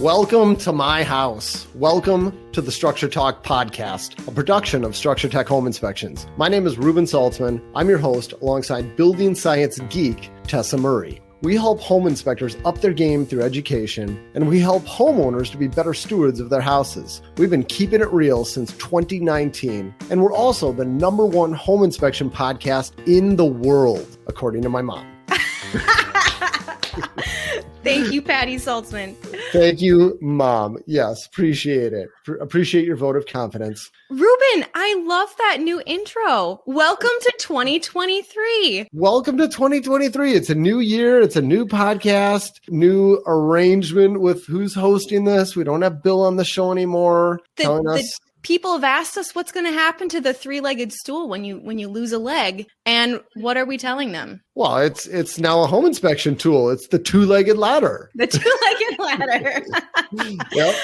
Welcome to my house. Welcome to the Structure Talk podcast, a production of Structure Tech Home Inspections. My name is Reuben Saltzman. I'm your host alongside building science geek Tessa Murray. We help home inspectors up their game through education, and we help homeowners to be better stewards of their houses. We've been keeping it real since 2019, and we're also the #1 home inspection podcast in the world, according to my mom. Thank you, Patty Saltzman. Thank you, Mom. Yes, appreciate it. Appreciate your vote of confidence. Reuben, I love that new intro. Welcome to 2023. Welcome to 2023. It's a new year. It's a new podcast, new arrangement with who's hosting this. We don't have Bill on the show anymore telling us. People have asked us what's going to happen to the three-legged stool when you lose a leg, and what are we telling them? Well, it's now a home inspection tool. It's the two-legged ladder. The two-legged ladder. Yep.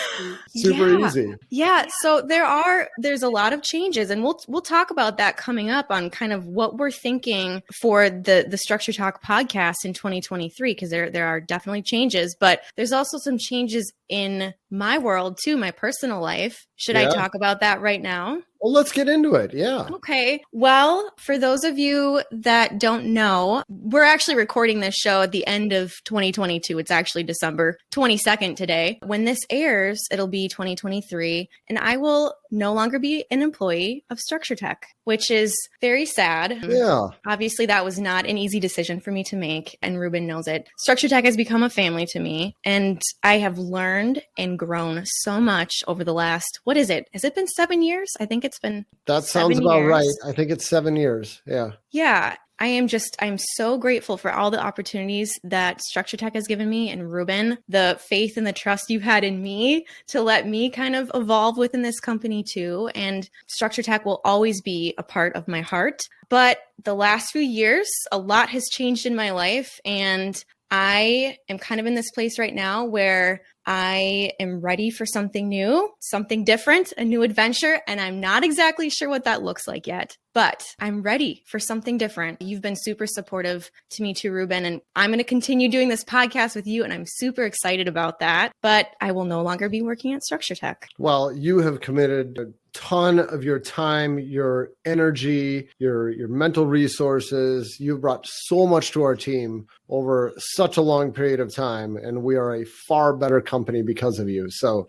Super easy. Yeah. So there's a lot of changes, and we'll talk about that coming up on kind of what we're thinking for the Structure Talk podcast in 2023, because there are definitely changes, but there's also some changes in my world too, my personal life. Should I talk about that right now? Well, let's get into it. Yeah. Okay. Well, for those of you that don't know, we're actually recording this show at the end of 2022. It's actually December 22nd today. When this airs, it'll be 2023, and I will no longer be an employee of Structure Tech, which is very sad. Yeah. Obviously, that was not an easy decision for me to make, and Reuben knows it. Structure Tech has become a family to me, and I have learned and grown so much over the last, what is it? Has it been 7 years? I think it's been That sounds about right. I think it's 7 years. Yeah. Yeah. I'm so grateful for all the opportunities that Structure Tech has given me, and Reuben, the faith and the trust you've had in me to let me kind of evolve within this company too. And Structure Tech will always be a part of my heart. But the last few years, a lot has changed in my life, and I am kind of in this place right now where I am ready for something new, something different, a new adventure, and I'm not exactly sure what that looks like yet, but I'm ready for something different. You've been super supportive to me too, Reuben, and I'm going to continue doing this podcast with you, and I'm super excited about that, but I will no longer be working at Structure Tech. Well, you have committed a ton of your time, your energy, your mental resources. You've brought so much to our team over such a long period of time, and we are a far better company because of you. So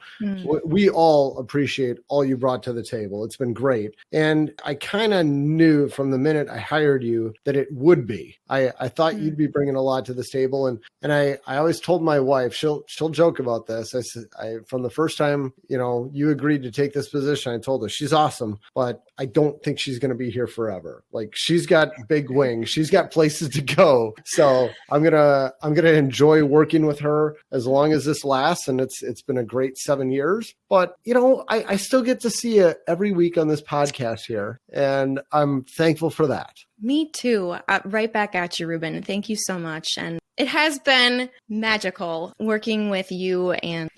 we all appreciate all you brought to the table. It's been great. And I kind of knew from the minute I hired you that it would be. I thought you'd be bringing a lot to this table. And I always told my wife, she'll joke about this. I said, from the first time, you agreed to take this position, I told her she's awesome, but I don't think she's going to be here forever. Like, she's got big wings. She's got places to go. So I'm going to enjoy working with her as long as this lasts. And it's been a great 7 years, but I still get to see you every week on this podcast here. And I'm thankful for that. Me too. Right back at you, Reuben. Thank you so much. And it has been magical working with you, and,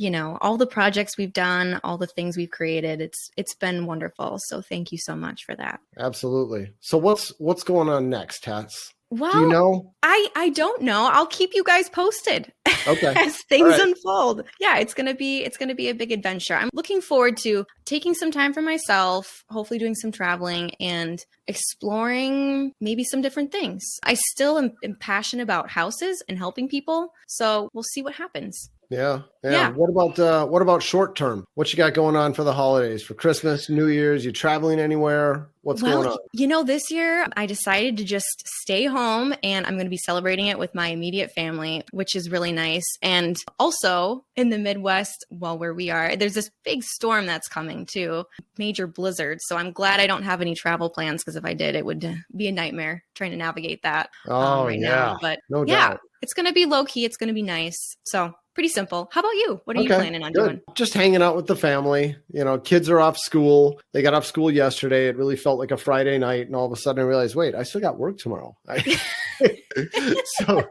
all the projects we've done, all the things we've created. It's been wonderful. So thank you so much for that. Absolutely. So what's going on next, Tess? Well, do you know? I don't know. I'll keep you guys posted. Okay. As things unfold. Yeah, it's gonna be a big adventure. I'm looking forward to taking some time for myself, hopefully doing some traveling and exploring maybe some different things. I still am passionate about houses and helping people, so we'll see what happens. Yeah. What about short term? What you got going on for the holidays, for Christmas, New Year's? You traveling anywhere? What's going on? This year I decided to just stay home, and I'm going to be celebrating it with my immediate family, which is really nice. And also in the Midwest, where we are, there's this big storm that's coming too, major blizzard. So I'm glad I don't have any travel plans, because if I did, it would be a nightmare trying to navigate that now. But no doubt. It's going to be low key. It's going to be nice. So pretty simple. How about you? What are you planning on doing? Just hanging out with the family. Kids are off school. They got off school yesterday. It really felt like a Friday night. And all of a sudden I realized, wait, I still got work tomorrow. So,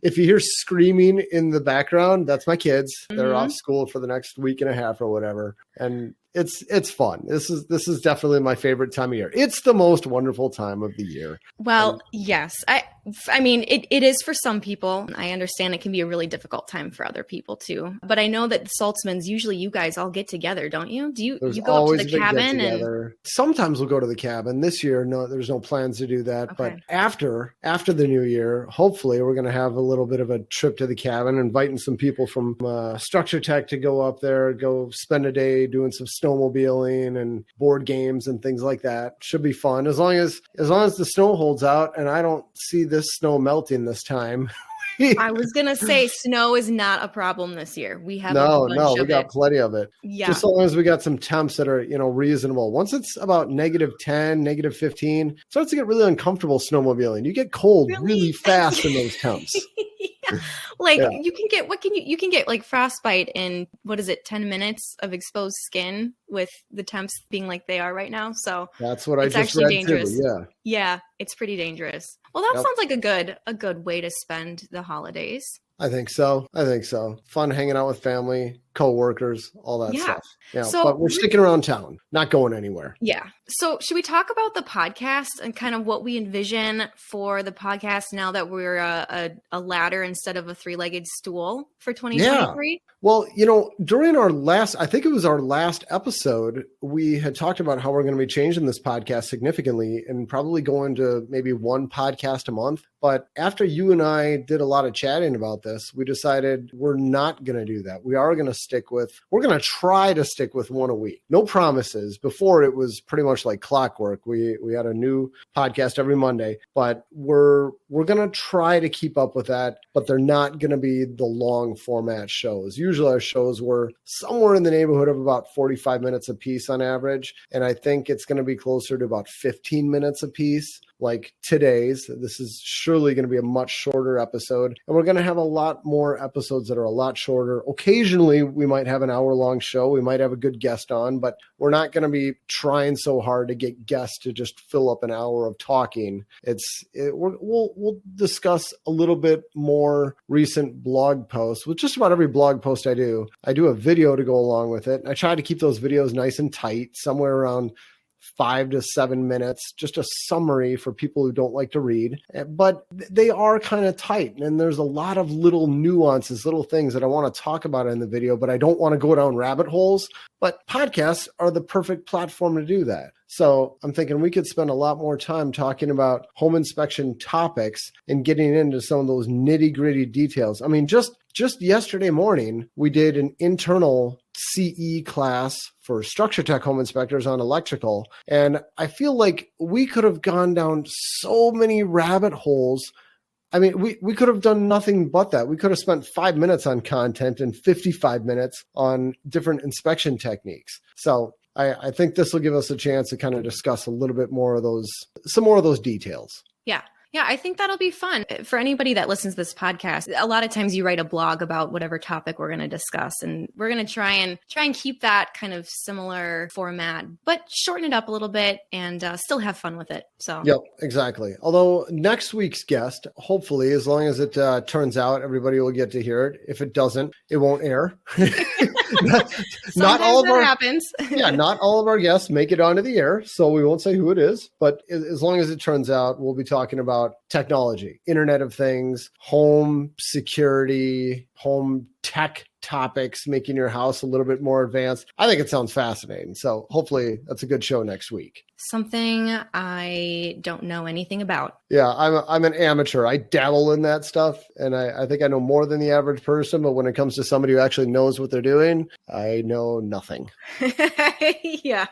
if you hear screaming in the background, that's my kids. They're off school for the next week and a half or whatever. And it's fun. This is definitely my favorite time of year. It's the most wonderful time of the year. Well, yes. I mean, it is for some people. I understand it can be a really difficult time for other people too. But I know that the Saltzmans, usually you guys all get together, don't you? There's you go up to always the a big cabin get-together. Sometimes we'll go to the cabin. This year, no, there's no plans to do that. Okay. But after the new year, hopefully we're going to have a little bit of a trip to the cabin, inviting some people from Structure Tech to go up there, go spend a day doing some snowmobiling and board games and things like that. Should be fun as long as the snow holds out and I don't see this snow melting this time. I was going to say snow is not a problem this year. We have we got plenty of it. Yeah. Just as long as we got some temps that are, reasonable. Once it's about -10, -15, it starts to get really uncomfortable snowmobiling. You get cold really fast in those temps. You can get like frostbite in, 10 minutes of exposed skin with the temps being like they are right now. So that's what it's I just actually read dangerous. too. Yeah, it's pretty dangerous. Well, that sounds like a good way to spend the holidays. I think so. Fun hanging out with family, coworkers, all that stuff. Yeah, but we're sticking around town, not going anywhere. Yeah. So should we talk about the podcast and kind of what we envision for the podcast now that we're a ladder instead of a three-legged stool for 2023? Yeah. Well, during our last episode, we had talked about how we're going to be changing this podcast significantly and probably going to maybe one podcast a month. But after you and I did a lot of chatting about this, we decided we're not going to do that. We're going to try to stick with one a week. No promises. Before it was pretty much like clockwork. We had a new podcast every Monday, but we're going to try to keep up with that, but they're not going to be the long format shows. Usually our shows were somewhere in the neighborhood of about 45 minutes a piece on average. And I think it's going to be closer to about 15 minutes a piece. Like today's, this is surely going to be a much shorter episode. And we're going to have a lot more episodes that are a lot shorter. Occasionally, we might have an hour-long show. We might have a good guest on, but we're not going to be trying so hard to get guests to just fill up an hour of talking. We'll discuss a little bit more recent blog posts. With just about every blog post I do a video to go along with it. I try to keep those videos nice and tight, somewhere around 5 to 7 minutes, just a summary for people who don't like to read, but they are kind of tight. And there's a lot of little nuances, little things that I want to talk about in the video, but I don't want to go down rabbit holes. But podcasts are the perfect platform to do that. So I'm thinking we could spend a lot more time talking about home inspection topics and getting into some of those nitty-gritty details. I mean, just yesterday morning, we did an internal CE class for Structure Tech home inspectors on electrical. And I feel like we could have gone down so many rabbit holes. I mean, we could have done nothing but that. We could have spent 5 minutes on content and 55 minutes on different inspection techniques. So I think this will give us a chance to kind of discuss a little bit more of some more of those details. Yeah. Yeah, I think that'll be fun. For anybody that listens to this podcast, a lot of times you write a blog about whatever topic we're going to discuss, and we're going to try and keep that kind of similar format, but shorten it up a little bit and still have fun with it. So Yep, exactly. Although next week's guest, hopefully, as long as it turns out, everybody will get to hear it. If it doesn't, it won't air. not all of our happens. Not all of our guests make it onto the air, so we won't say who it is. But as long as it turns out, we'll be talking about technology, Internet of Things, home security, home tech topics, making your house a little bit more advanced. I think it sounds fascinating. So hopefully that's a good show next week. Something I don't know anything about. Yeah, I'm an amateur. I dabble in that stuff, and I think I know more than the average person. But when it comes to somebody who actually knows what they're doing, I know nothing. Yeah.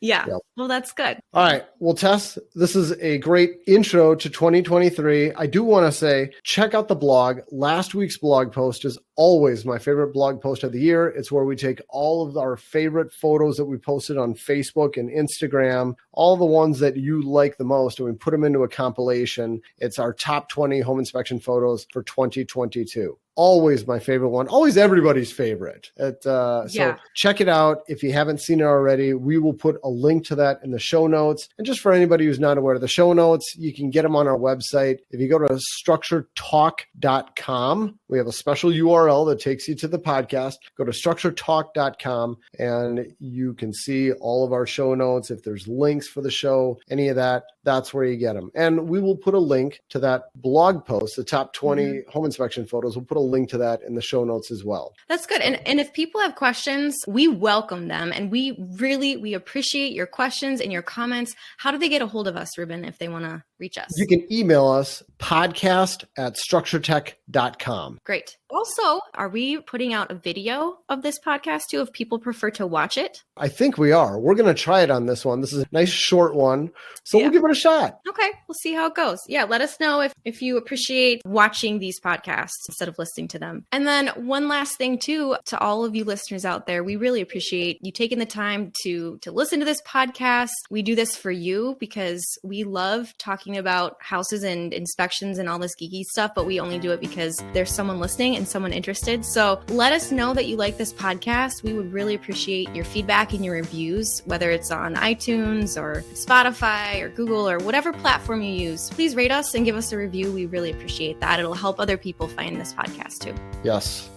Yep. Well, that's good. All right. Well, Tess, this is a great intro to 2023. I do want to say, check out the blog. Last week's blog post is always my favorite blog post of the year. It's where we take all of our favorite photos that we posted on Facebook and Instagram, all the ones that you like the most, and we put them into a compilation. It's our top 20 home inspection photos for 2022. always my favorite one, always everybody's favorite. So check it out. If you haven't seen it already, we will put a link to that in the show notes. And just for anybody who's not aware of the show notes, you can get them on our website. If you go to structuretalk.com, we have a special URL that takes you to the podcast. Go to structuretalk.com and you can see all of our show notes. If there's links for the show, any of that, that's where you get them. And we will put a link to that blog post, the top 20 home inspection photos. We'll put a link to that in the show notes as well. That's good. And if people have questions, we welcome them. And we appreciate your questions and your comments. How do they get a hold of us, Reuben, if they want to reach us? You can email us podcast@structuretech.com. Great. Also, are we putting out a video of this podcast too, if people prefer to watch it? I think we are. We're going to try it on this one. This is a nice short one. So we'll give it a shot. Okay. We'll see how it goes. Yeah. Let us know if you appreciate watching these podcasts instead of listening to them. And then one last thing too, to all of you listeners out there, we really appreciate you taking the time to listen to this podcast. We do this for you because we love talking about houses and inspections and all this geeky stuff, but we only do it because there's someone listening and someone interested. So let us know that you like this podcast. We would really appreciate your feedback and your reviews, whether it's on iTunes or Spotify or Google or whatever platform you use. Please rate us and give us a review. We really appreciate that. It'll help other people find this podcast too. Yes.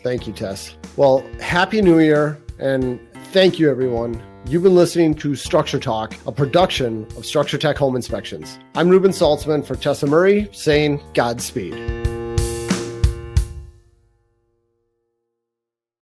Thank you, Tess. Well, Happy New Year and thank you, everyone. You've been listening to Structure Talk, a production of Structure Tech Home Inspections. I'm Reuben Saltzman for Tessa Murray saying Godspeed.